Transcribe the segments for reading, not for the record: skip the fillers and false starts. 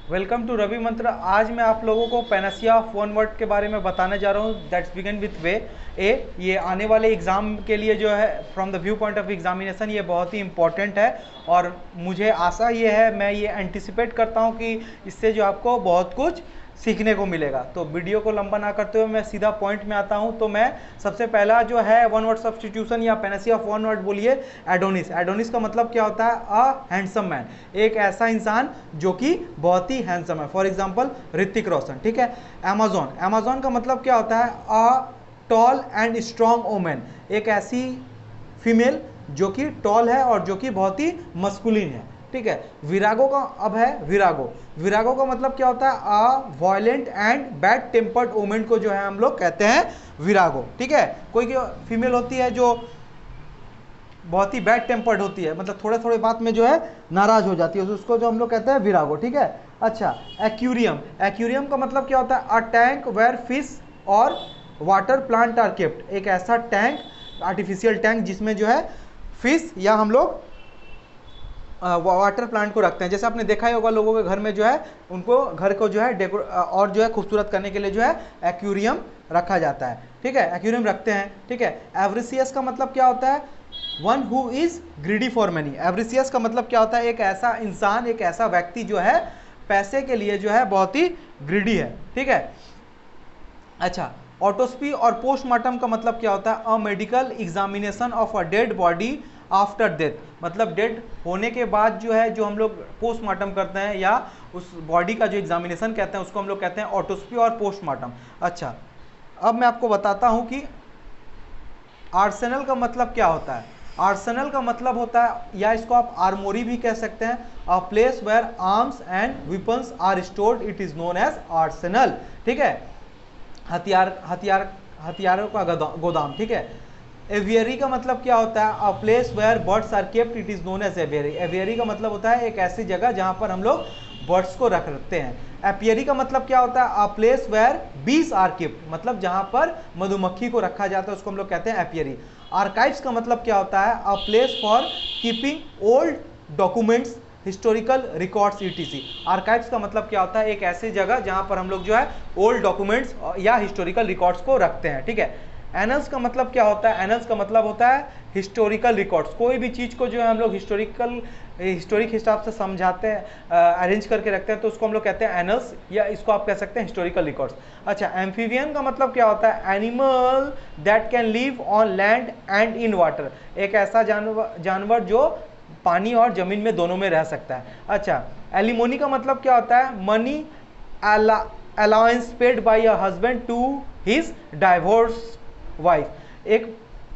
Welcome to Ravi मंत्र। आज मैं आप लोगों को पैनासिया ऑफ वन वर्ड के बारे में बताने जा रहा हूँ। दैट्स बिगिन विथ वे ए। ये आने वाले एग्ज़ाम के लिए जो है from the view point of examination ये बहुत ही इंपॉर्टेंट है और मुझे आशा ये है, मैं ये एंटिसिपेट करता हूँ कि इससे जो आपको बहुत कुछ सीखने को मिलेगा। तो वीडियो को लंबा ना करते हुए मैं सीधा पॉइंट में आता हूं। तो मैं सबसे पहला जो है वन वर्ड सब्स्टिट्यूशन या पैनासिया ऑफ वन वर्ड बोलिए एडोनिस। एडोनिस का मतलब क्या होता है? अ हैंडसम मैन, एक ऐसा इंसान जो कि बहुत ही हैंडसम है। फॉर एग्जांपल ऋतिक रोशन, ठीक है। अमेजोन, अमेजोन का मतलब क्या होता है? A tall and strong women, एक ऐसी फीमेल जो कि टॉल है और जो कि बहुत ही मस्कुलिन है, ठीक है। विरागो का अब है विरागो। विरागो का मतलब क्या होता है? अ violent and bad tempered women को जो है हम लोग कहते हैं विरागो, ठीक है। कोई फीमेल होती है जो बहुत ही बैड टेम्पर्ड होती है, मतलब थोड़े थोड़े बात में जो है नाराज हो जाती है, उसको जो हम लोग कहते हैं विरागो, ठीक है। अच्छा, एक्वेरियम। एक्वेरियम का मतलब क्या होता है? अ टैंक वेयर फिश और वाटर प्लांट आर केप्ट, एक ऐसा टैंक, आर्टिफिशियल टैंक जिसमें जो है फिश या हम लोग वाटर प्लांट को रखते हैं। जैसे आपने देखा ही होगा लोगों के घर में जो है उनको घर को जो है और जो है खूबसूरत करने के लिए जो है एक्वेरियम रखा जाता है, ठीक है। एक्वेरियम रखते हैं, ठीक है। एवरिसियस का मतलब क्या होता है? One who is greedy for money. Avaricious का मतलब क्या होता है? एक ऐसा इंसान, एक ऐसा व्यक्ति जो है पैसे के लिए जो है बहुत ही ग्रीडी है, ठीक है। अच्छा, ऑटोस्पी और पोस्टमार्टम का मतलब क्या होता है? A medical examination of a dead body after death, मतलब डेड होने के बाद जो है जो हम लोग पोस्टमार्टम करते हैं या उस बॉडी का जो एग्जामिनेशन कहते हैं उसको हम लोग कहते हैं ऑटोस्पी और पोस्टमार्टम। अच्छा, अब मैं आपको बताता हूं कि आर्सेनल का मतलब क्या होता है। आर्सेनल का मतलब होता है, या इसको आप आर्मोरी भी कह सकते हैं, a place where arms and weapons are stored, it is known as arsenal, ठीक है। हथियारों का गोदाम, ठीक है। एवियरी का मतलब क्या होता है? A place where birds are kept, it is known as aviary. Aviary का मतलब होता है एक ऐसी जगह जहां पर हम लोग बर्ड्स को रखते हैं। एपियरी का मतलब क्या होता है? A place where bees are kept, मतलब जहां पर मधुमक्खी को रखा जाता है उसको हम लोग कहते हैं एपियरी। आर्काइव्स का मतलब क्या होता है? A place for keeping old documents, historical records etc. Archives का मतलब क्या होता है? एक ऐसी जगह जहां पर हम लोग जो है ओल्ड डॉक्यूमेंट्स या हिस्टोरिकल रिकॉर्ड्स को रखते हैं, ठीक है। एनल्स का मतलब क्या होता है? एनल्स का मतलब होता है हिस्टोरिकल रिकॉर्ड्स। कोई भी चीज़ को जो है हम लोग हिस्टोरिक हिसाब से समझाते हैं, अरेंज करके रखते हैं, तो उसको हम लोग कहते हैं एनल्स, या इसको आप कह सकते हैं हिस्टोरिकल रिकॉर्ड्स। अच्छा, एम्फीबियन का मतलब क्या होता है? Animal that can live on land and in water, एक ऐसा जानवर जो पानी और जमीन में दोनों में रह सकता है। अच्छा, एलिमोनी का मतलब क्या होता है? Money allowance paid by a husband to his divorce wife, एक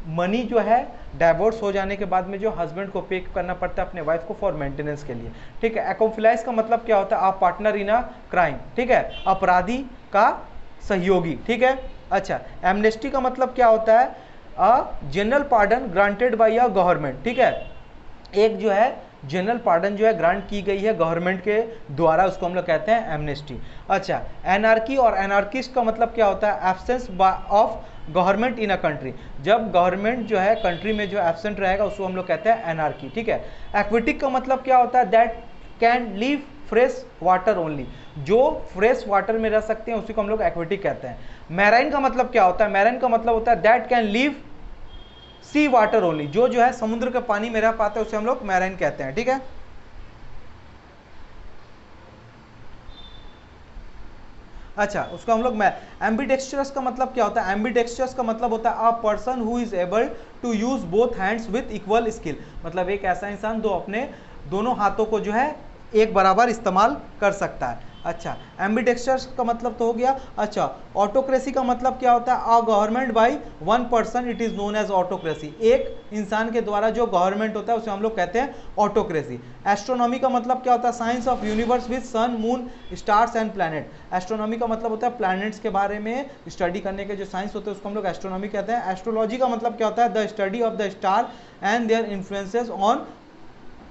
मनी जो है डाइवोर्स हो जाने के बाद में जो हस्बैंड को पे करना पड़ता है अपने वाइफ को फॉर मेंटेनेंस के लिए, ठीक है। अकोम्प्लाइज का मतलब क्या होता है? आप पार्टनर इन अ क्राइम, ठीक है, अपराधी का सहयोगी, ठीक है। अच्छा, एमनेस्टी का मतलब क्या होता है? A general pardon granted by a government, ठीक है। एक जो है जनरल पार्डन जो है ग्रांट की गई है गवर्नमेंट के द्वारा, उसको हम लोग कहते हैं एमनेस्टी। अच्छा, एनार्की और एनार्किस्ट का मतलब क्या होता है? Absence of government in a country, जब गवर्नमेंट जो है कंट्री में जो एब्सेंट रहेगा उसको हम लोग कहते हैं एनार्की, ठीक है। एक्विटिक का मतलब क्या होता है? That can live fresh water only, जो फ्रेश वाटर में रह सकते हैं उसी को हम लोग एक्विटिक कहते हैं। मैराइन का मतलब क्या होता है? मैराइन का मतलब होता है that can live sea water only, जो है समुद्र के पानी में रह पाते हैं उसे हम लोग मैराइन कहते हैं, ठीक है। अच्छा, उसको हम लोग एम्बिडेक्स्ट्रस का मतलब क्या होता है? एम्बिडेक्स्ट्रस का मतलब होता है a person who is able to use both hands with equal skill, मतलब एक ऐसा इंसान जो अपने दोनों हाथों को जो है एक बराबर इस्तेमाल कर सकता है। अच्छा, एम्बिडेक्स्ट्रस का मतलब तो हो गया। अच्छा, ऑटोक्रेसी का मतलब क्या होता है? A government by one person, it is known as autocracy, एक इंसान के द्वारा जो गवर्नमेंट होता है उसे हम लोग कहते हैं ऑटोक्रेसी। एस्ट्रोनॉमी का मतलब क्या होता है? Science of universe with sun moon stars and planet. Astronomy का मतलब होता है प्लैनेट्स के बारे में स्टडी करने के जो साइंस होते हैं उसको हम लोग एस्ट्रोनॉमी कहते हैं। एस्ट्रोलॉजी का मतलब क्या होता है? The study of the star and their influences on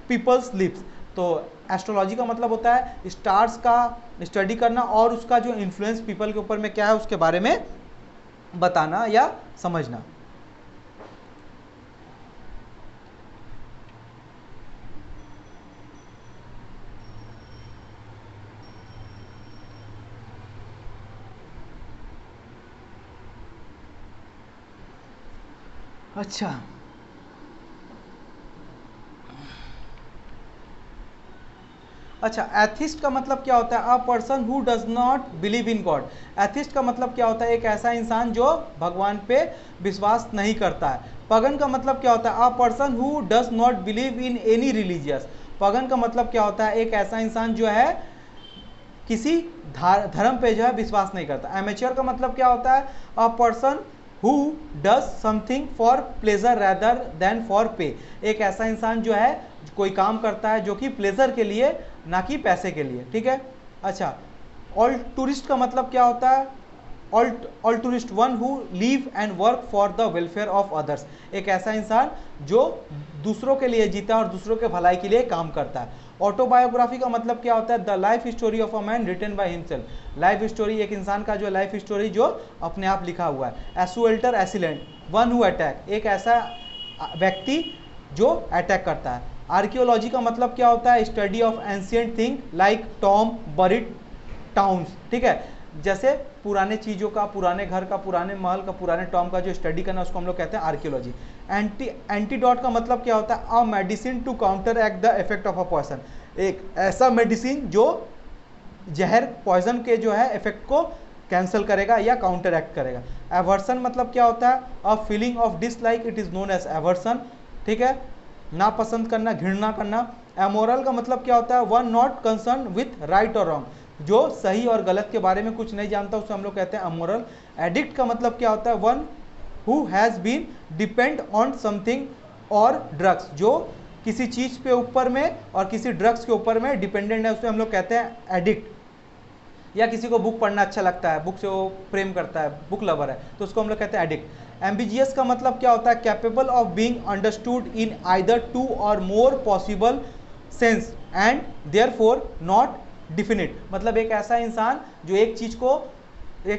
people's lives. तो एस्ट्रोलॉजी का मतलब होता है स्टार्स का स्टडी करना और उसका जो इन्फ्लुएंस पीपल के ऊपर में क्या है उसके बारे में बताना या समझना। अच्छा, एथिस्ट का मतलब क्या होता है? A person who does not believe in God. Atheist का मतलब क्या होता है? एक ऐसा इंसान जो भगवान पे विश्वास नहीं करता है। पगन का मतलब क्या होता है? A person who does not believe in any religious. Pagan का मतलब क्या होता है? एक ऐसा इंसान जो है किसी धर्म पे जो है विश्वास नहीं करता। एमेच्योर का मतलब क्या होता है? A person who does something for pleasure rather than for पे। एक ऐसा इंसान जो है कोई काम करता है जो कि प्लेजर के लिए, ना कि पैसे के लिए, ठीक है। अच्छा, ऑल्टुरिस्ट का मतलब क्या होता है? Altruist one who live and work for the welfare of others. एक ऐसा इंसान जो दूसरों के लिए जीता है और दूसरों के भलाई के लिए काम करता है। ऑटोबायोग्राफी का मतलब क्या होता है? The life story of a man written by himself. Life story, एक इंसान का जो लाइफ स्टोरी जो अपने आप लिखा हुआ है। एसुएल्टर एसिलेंट वन हु अटैक, एक ऐसा व्यक्ति जो अटैक करता है। आर्कियोलॉजी का मतलब क्या होता है? Study of ancient thing like Tom buried towns, ठीक है। जैसे पुराने चीज़ों का, पुराने घर का, पुराने महल का, पुराने टॉम का जो स्टडी करना, उसको हम लोग कहते हैं आर्कियोलॉजी। एंटीडोट का मतलब क्या होता है? A medicine to counteract the effect of a poison. एक ऐसा मेडिसिन जो जहर, पॉइजन के जो है इफेक्ट को कैंसिल करेगा या काउंटर एक्ट करेगा। एवर्सन मतलब क्या होता है? A feeling of dislike, it is known as aversion, ठीक है। नापसंद करना, घृणा करना। एमोरल का मतलब क्या होता है? One not concern with right और रॉन्ग, जो सही और गलत के बारे में कुछ नहीं जानता, उसे हम लोग कहते हैं अमोरल। एडिक्ट का मतलब क्या होता है? One who has been depend on something और ड्रग्स, जो किसी चीज़ पे ऊपर में और किसी ड्रग्स के ऊपर में डिपेंडेंट है, उसे हम लोग कहते हैं एडिक्ट। या किसी को बुक पढ़ना अच्छा लगता है, बुक से वो प्रेम करता है, बुक लवर है, तो उसको हम लोग कहते हैं एडिक्ट। एम्बिजियस का मतलब क्या होता है? Capable of being understood in either two or more possible sense and therefore not definite. मतलब एक ऐसा इंसान जो एक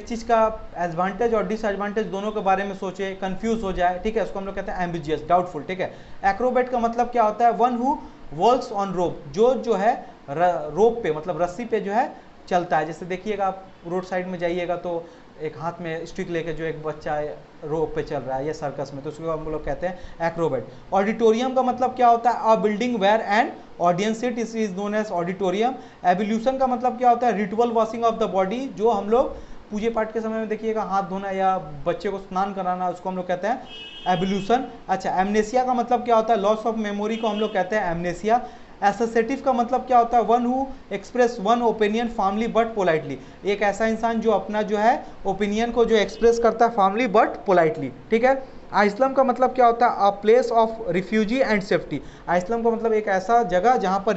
चीज़ का एडवांटेज और डिसएडवांटेज दोनों के बारे में सोचे, कंफ्यूज हो जाए, ठीक है, उसको हम लोग कहते हैं एम्बिजियस, डाउटफुल, ठीक है। एक्रोबेट का मतलब क्या होता है? वन हु वर्क्स ऑन रोप, जो है रोप पे, मतलब रस्सी पे जो है चलता है। जैसे देखिएगा, आप रोड साइड में जाइएगा तो एक हाथ में स्टिक लेके जो एक बच्चा रोप पे चल रहा है, या सर्कस में, तो उसको हम लोग कहते हैं एक्रोबेट। ऑडिटोरियम का मतलब क्या होता है? A building where an audience sit is known as auditorium. Evolution का मतलब क्या होता है? Ritual washing of the body, जो हम लोग पूजे पाठ के समय में देखिएगा हाथ धोना या बच्चे को स्नान कराना, उसको हम लोग कहते हैं एवोल्यूशन। अच्छा, एमनेसिया का मतलब क्या होता है? लॉस ऑफ मेमोरी को हम लोग कहते हैं एमनेसिया। एसोसिएटिव का मतलब क्या होता है? One who express one opinion formally but politely. एक ऐसा इंसान जो अपना जो है ओपिनियन को जो एक्सप्रेस करता है फॉर्मली बट पोलाइटली, ठीक है। आइस्लम का मतलब क्या होता है? A place of refugee and safety. Asylum का मतलब एक ऐसा जगह जहाँ पर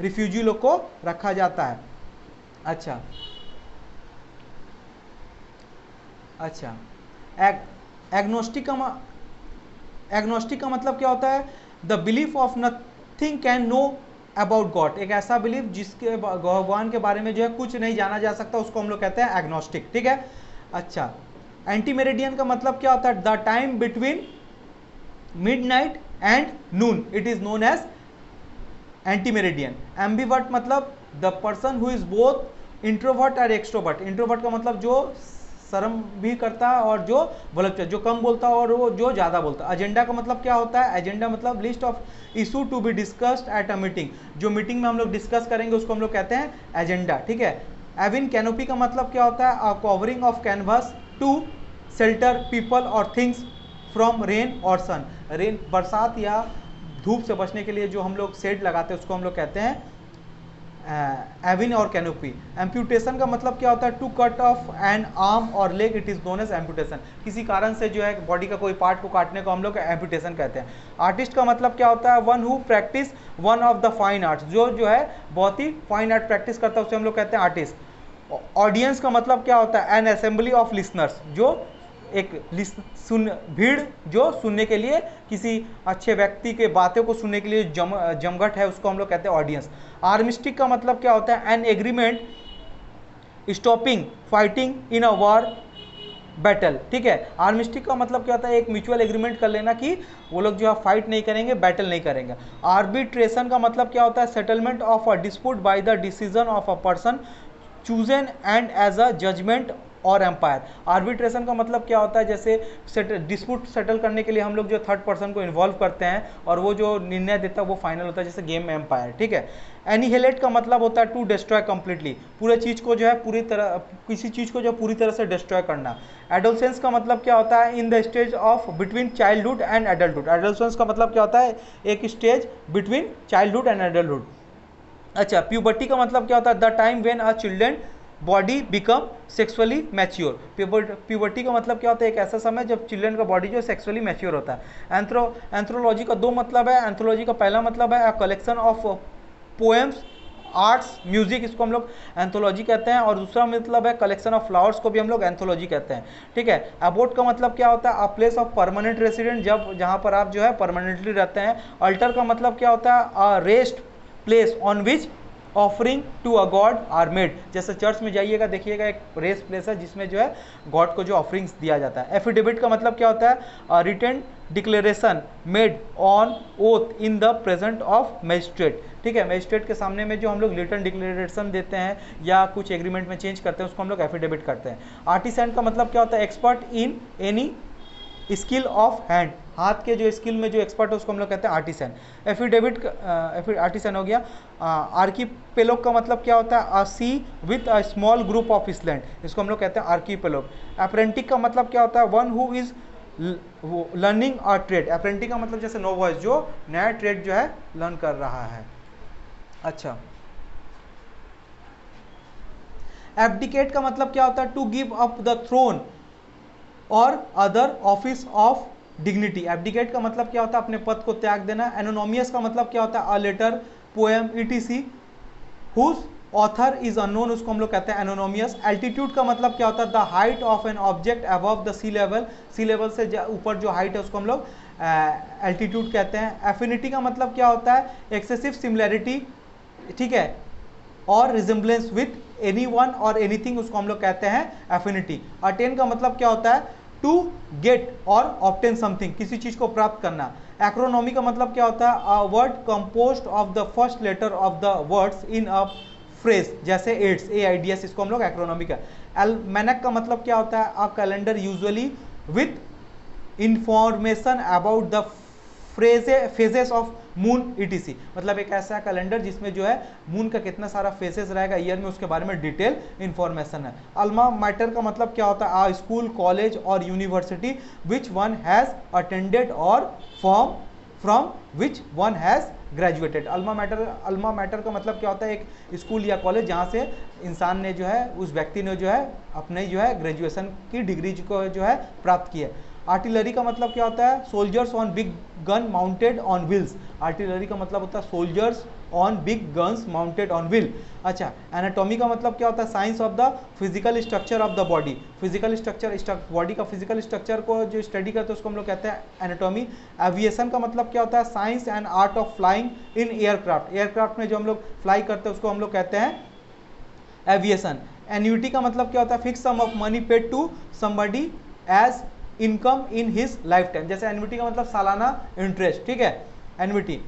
रिफ्यूजी लोग को रखा जाता है। अच्छा, एग्नोस्टिक का मतलब क्या होता है? The belief of nothing can know about God. एक ऐसा बिलीफ जिसके भगवान के बारे में जो है कुछ नहीं जाना जा सकता, उसको हम लोग कहते हैं एग्नोस्टिक, ठीक है। अच्छा, एंटी मेरिडियन का मतलब क्या होता है? The time between midnight and noon, it is known as ante meridian. Ambivert मतलब the person who is both introvert और एक्सट्रोवर्ट। इंट्रोवर्ट का मतलब जो शर्म भी करता है और जो वल्गर, जो कम बोलता है और वो जो ज़्यादा बोलता है। एजेंडा का मतलब क्या होता है? एजेंडा मतलब list of issue to be discussed at a meeting, जो मीटिंग में हम लोग डिस्कस करेंगे उसको हम लोग कहते हैं एजेंडा, ठीक है। एविन कैनोपी का मतलब क्या होता है? A covering of canvas to shelter people और थिंग्स फ्रॉम रेन और सन। रेन, बरसात या धूप से बचने के लिए जो हम लोग शेड लगाते हैं उसको हम लोग कहते हैं एविन और कैनोपी। एम्प्यूटेशन का मतलब क्या होता है? To cut off an arm और leg, it is known as amputation. किसी कारण से जो है बॉडी का कोई पार्ट को काटने को हम लोग एम्प्यूटेशन कहते हैं। आर्टिस्ट का मतलब क्या होता है? One who practice one of the fine arts, जो है बहुत ही फाइन आर्ट प्रैक्टिस करता है, उसे हम लोग कहते हैं आर्टिस्ट। ऑडियंस का मतलब क्या होता है? एन असेंबली ऑफ लिसनर्स, जो एक भीड़ जो सुनने के लिए, किसी अच्छे व्यक्ति के बातों को सुनने के लिए जमघट है, उसको हम लोग कहते हैं ऑडियंस। आर्मिस्टिक का मतलब क्या होता है? An agreement stopping fighting in a war battle, ठीक है। आर्मिस्टिक का मतलब क्या होता है? एक म्यूचुअल एग्रीमेंट कर लेना कि वो लोग जो है फाइट नहीं करेंगे, बैटल नहीं करेंगे। आर्बिट्रेशन का मतलब क्या होता है? Settlement of a dispute by the decision of a person chosen and as a judgement और एम्पायर। आर्बिट्रेशन का मतलब क्या होता है, जैसे डिस्प्यूट सेटल करने के लिए हम लोग जो थर्ड पर्सन को इन्वॉल्व करते हैं और वो जो निर्णय देता है वो फाइनल होता है, जैसे गेम में एम्पायर, ठीक है। एनिहिलेट का मतलब होता है टू डिस्ट्रॉय कंप्लीटली, पूरे चीज को जो है पूरी तरह, किसी चीज को जो पूरी तरह से डिस्ट्रॉय करना। एडोलसेंस का मतलब क्या होता है, in the stage of between childhood and adulthood. Adolescence का मतलब क्या होता है, एक stage between childhood and adulthood. अच्छा, प्यूबर्टी का मतलब क्या होता है, the time when a children body become sexually mature. Puberty का मतलब क्या होता है, एक ऐसा समय जब चिल्ड्रन का बॉडी जो सेक्सुअली मैच्योर होता है। एंथ्रोलॉजी का दो मतलब है। एंथ्रोलॉजी का पहला मतलब है collection of poems, arts, music, इसको हम लोग एंथोलॉजी कहते हैं। और दूसरा मतलब है कलेक्शन ऑफ फ्लावर्स, को भी हम लोग एंथोलॉजी कहते हैं, ठीक है। अबोट का मतलब क्या होता है, a place of permanent resident, जब जहाँ पर आप जो है परमानेंटली रहते हैं। अल्टर का मतलब क्या होता है, a rest place on which offering to a god are made. जैसे चर्च में जाइएगा, देखिएगा एक रेस्ट प्लेस है जिसमें जो है गॉड को जो ऑफरिंग्स दिया जाता है। एफिडेविट का मतलब क्या होता है, written declaration made on oath in the present of magistrate, ठीक है। मजिस्ट्रेट के सामने में जो हम लोग रिटन डिक्लेरेशन देते हैं या कुछ एग्रीमेंट में चेंज करते हैं, उसको हम लोग एफिडेविट करते हैं। आर्टिसन का मतलब क्या होता है, expert in any skill of hand, हाथ के जो स्किल में जो एक्सपर्ट है उसको हम लोग कहते हैं आर्टिसन। एफिडेविट आर्टिसन हो गया। आर्कीपेलोग का मतलब क्या होता है, a sea with a small group of island, इसको हम लोग कहते हैं आर्कीपेलोग। अप्रेंटिक का मतलब क्या होता है, one who is learning a trade. Apprentice का मतलब जैसे नोवाइस, जो नया ट्रेड जो है लर्न कर रहा है। अच्छा, एब्डिकेट का मतलब क्या होता है, to give up the throne और other office of dignity. Abdicate का मतलब क्या होता है, अपने पद को त्याग देना। एनोनोमियस का मतलब क्या होता है, a letter, poem, ETC whose author is unknown, उसको हम लोग कहते हैं एनोनोमियस। एल्टीट्यूड का मतलब क्या होता है, the height of an object above the sea level, sea level से ऊपर जो हाइट है उसको हम लोग एल्टीट्यूड कहते हैं। एफिनिटी का मतलब क्या होता है, एक्सेसिव सिमिलैरिटी, ठीक है, और रिजेम्बलेंस विथ एनी वन और एनीथिंग, उसको हम लोग कहते हैं एफिनिटी। अटेन का मतलब क्या होता है, टू गेट और ऑब्टेन समथिंग, किसी चीज को प्राप्त करना। एक्रोनॉमी का मतलब क्या होता है, a word composed of the first letter of the words in a phrase, जैसे एड्स, AIDS, इसको हम लोग एक्रोनॉमी का। एल्मेनक का मतलब क्या होता है, a calendar usually with information about the phases of moon ETC, मतलब एक ऐसा कैलेंडर जिसमें जो है मून का कितना सारा फेजेस रहेगा ईयर में, उसके बारे में डिटेल इंफॉर्मेशन है। अल्मा मैटर का मतलब क्या होता है, आ स्कूल, कॉलेज और university which one has attended और from which one has graduated. Alma mater का मतलब क्या होता है, एक स्कूल या कॉलेज जहाँ से इंसान ने जो है, उस व्यक्ति ने जो है अपने जो है ग्रेजुएशन की डिग्री को जो है प्राप्त की है। आर्टिलरी का मतलब क्या होता है, soldiers on big gun mounted on wheels. Artillery का मतलब होता है soldiers on big guns mounted on wheel. अच्छा, एनाटॉमी का मतलब क्या होता है, science of the physical structure of the body. Physical structure, body का फिजिकल स्ट्रक्चर को जो स्टडी करते हैं उसको हम लोग कहते हैं एनाटॉमी। एविएशन का मतलब क्या होता है, science and art of flying in aircraft. Aircraft में जो हम लोग फ्लाई करते हैं उसको हम लोग कहते हैं एविएशन। एन्युटी का मतलब क्या होता है, fix sum of money paid to somebody as income in his lifetime. जैसे एन्युटी का मतलब सालाना इंटरेस्ट, ठीक है, एन्युटी।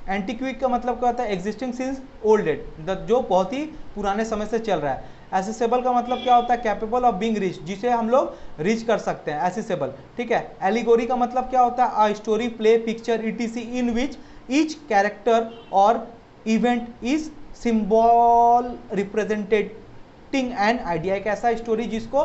एंटीक्विक का मतलब क्या होता है, एग्जिस्टिंग सिंस ओल्ड डेट, जो बहुत ही पुराने समय से चल रहा है। एसेसेबल का मतलब क्या होता है, कैपेबल ऑफ बीइंग रिच, जिसे हम लोग रीच कर सकते हैं, एसेसेबल, ठीक है। एलिगोरी का मतलब क्या होता है, a story, play, picture ETC in which each character और event is symbol represented an idea. एक ऐसा स्टोरी जिसको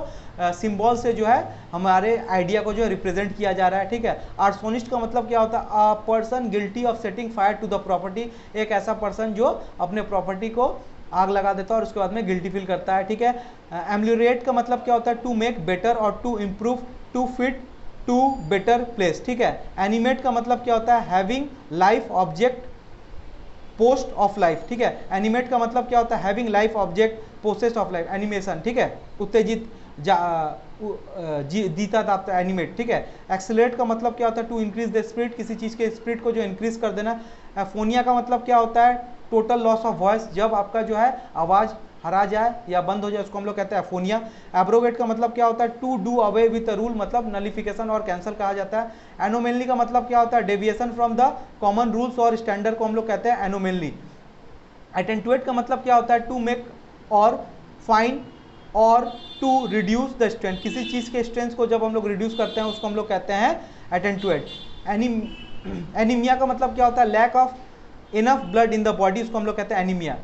सिंबल से जो है हमारे आइडिया को जो रिप्रेजेंट किया जा रहा है, ठीक है। आर्सोनिस्ट का मतलब क्या होता है, a person guilty of setting fire to the property. एक ऐसा पर्सन जो अपने प्रॉपर्टी को आग लगा देता है और उसके बाद में गिल्टी फील करता है, ठीक है। एम्यूरेट का मतलब क्या होता है, टू मेक बेटर और to improve, to fit to better place, ठीक है। एनिमेट का मतलब क्या होता है, having life object post of life, ठीक है। एनिमेट का मतलब क्या होता है, having life object possess of life, animation, ठीक है, उत्तेजित, जीता दाता, एनिमेट, ठीक है। एक्सेलरेट का मतलब क्या होता है, टू इंक्रीज द स्पीड, किसी चीज के स्पीड को जो इंक्रीज कर देना। फोनिया का मतलब क्या होता है, टोटल लॉस ऑफ वॉइस, जब आपका जो है आवाज हरा जाए या बंद हो जाए उसको हम लोग कहते हैं फोनिया। एब्रोगेट का मतलब क्या होता है, to do away with rule, मतलब नलिफिकेशन और कैंसिल कहा जाता है। एनोमेनली का मतलब क्या होता है, deviation from the common rules और स्टैंडर्ड को हम लोग कहते हैं एनोमेनली। एटेंटुएट का मतलब क्या होता है, टू मेक और फाइन और टू रिड्यूस द स्ट्रेंथ, किसी चीज़ के स्ट्रेंथ को जब हम लोग रिड्यूस करते हैं उसको हम लोग कहते हैं एटेंटुएट। एनीमिया का मतलब क्या होता है, lack of enough blood in the body, उसको हम लोग कहते हैं एनीमिया।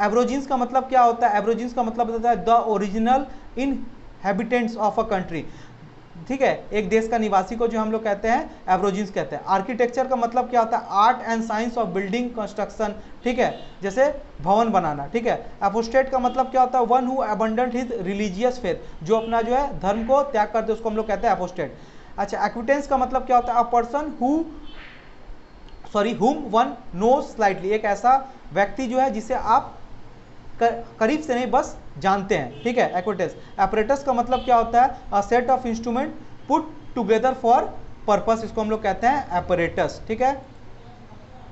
एब्रोजिन्स का मतलब क्या होता है, एब्रोजिन्स का मतलब होता है the original inhabitants of a country, ठीक है, एक देश का निवासी को जो हम लोग कहते हैं एब्रोजिन्स कहते हैं। आर्किटेक्चर का मतलब क्या होता है, art and science of building construction, ठीक है, जैसे भवन बनाना, ठीक है। एपोस्टेट का मतलब क्या होता है, one who abundant his religious faith, जो अपना जो है धर्म को त्याग करते उसको हम लोग कहते हैं एपोस्टेट। अच्छा, एक्विटेंस का मतलब क्या होता है, a person whom one knows slightly, एक ऐसा व्यक्ति जो है जिसे आप करीब से नहीं बस जानते हैं, ठीक है, एक्विटेंस। एपरेटस का मतलब क्या होता है, a set of instrument put together for purpose, इसको हम लोग कहते हैं एपरेटस, ठीक है।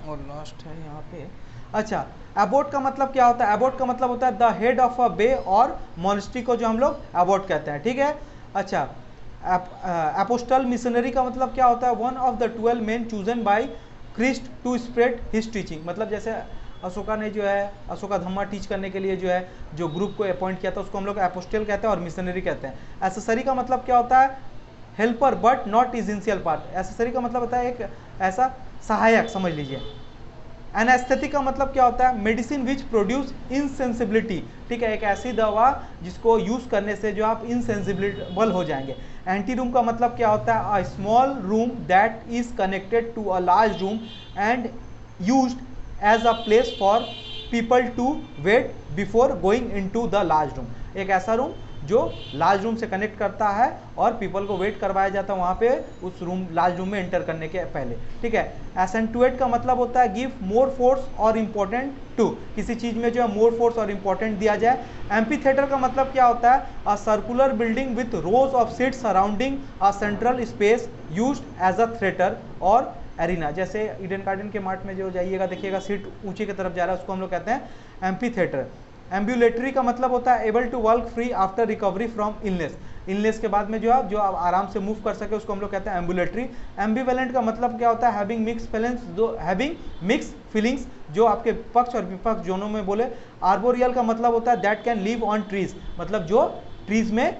और लास्ट है यहाँ पे, अच्छा, एबोट का मतलब क्या होता है, एबोट का मतलब होता है द हेड ऑफ अ बे और मॉनेस्ट्री को जो हम लोग एबोट कहते हैं, ठीक है। अच्छा, एपोस्टल मिशनरी का मतलब क्या होता है, one of the 12 men chosen by Christ to spread his teaching, मतलब जैसे अशोका ने जो है अशोका धम्मा टीच करने के लिए जो है जो ग्रुप को अपॉइंट किया था उसको हम लोग एपोस्टल कहते हैं और मिशनरी कहते हैं। एसेसरी का मतलब क्या होता है, helper but not essential part, accessory का मतलब होता है एक ऐसा सहायक, समझ लीजिए। एनेस्थेटिक का मतलब क्या होता है, मेडिसिन विच प्रोड्यूस इनसेंसिबिलिटी, ठीक है, एक ऐसी दवा जिसको यूज करने से जो आप इनसेंसिबल हो जाएंगे। एंटी रूम का मतलब क्या होता है, a small room that is connected to a large room and used as a place for people to wait before going into the large room, एक ऐसा रूम जो लार्ज रूम से कनेक्ट करता है और पीपल को वेट करवाया जाता है वहाँ पे उस रूम लार्ज रूम में एंटर करने के पहले, ठीक है। एसेंटुएट का मतलब होता है गिव मोर फोर्स और इम्पोर्टेंट टू, किसी चीज़ में जो है मोर फोर्स और इम्पोर्टेंट दिया जाए। एम्फीथिएटर का मतलब क्या होता है, a circular building with rows of seats surrounding a central space used as a theatre और एरिना, जैसे ईडन गार्डन के मार्ट में जो जाइएगा देखिएगा सीट ऊंचे की तरफ जा रहा है उसको हम लोग कहते हैं एम्फीथिएटर। एम्बुलेटरी का मतलब होता है able to work free after recovery from illness, illness के बाद में जो आप आराम से मूव कर सके उसको हम लोग कहते हैं एम्बुलेटरी। एम्बिवेलेंट का मतलब क्या होता है, हैविंग मिक्स फीलिंग्स, जो हैविंग मिक्स फीलिंग्स, जो आपके पक्ष और विपक्ष दोनों में बोले। आर्बोरियल का मतलब होता है that can live on trees, मतलब जो ट्रीज में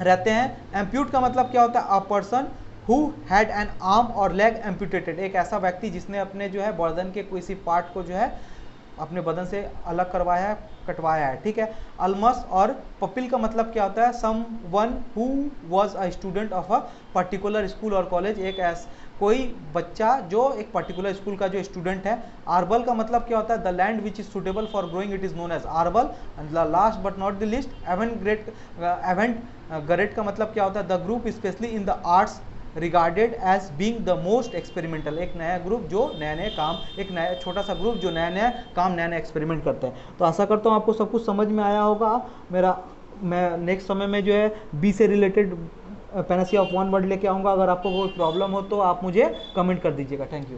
रहते हैं। एम्प्यूट का मतलब क्या होता है, a person who had an arm और लेग एम्प्यूटेटेड, एक ऐसा व्यक्ति जिसने अपने जो है बदन के किसी पार्ट को जो है अपने बदन से अलग करवाया है, कटवाया है, ठीक है। अल्मस और पपिल का मतलब क्या होता है, someone who was a student of a particular school और कॉलेज, एक कोई बच्चा जो एक पर्टिकुलर स्कूल का जो स्टूडेंट है। आर्बल का मतलब क्या होता है, the land which is suitable for growing it is known as arable. And last but not the least avant garde का मतलब क्या होता है, the group especially in the arts regarded as being the most experimental, एक नया group जो नए नए काम, एक नया छोटा सा ग्रुप जो नया नया काम नया नया एक्सपेरिमेंट करते हैं। तो आशा करता हूँ आपको सब कुछ समझ में आया होगा। मैं नेक्स्ट समय में जो है बी से related Panacea of one word लेके आऊँगा। अगर आपको कोई प्रॉब्लम हो तो आप मुझे कमेंट कर दीजिएगा। Thank you.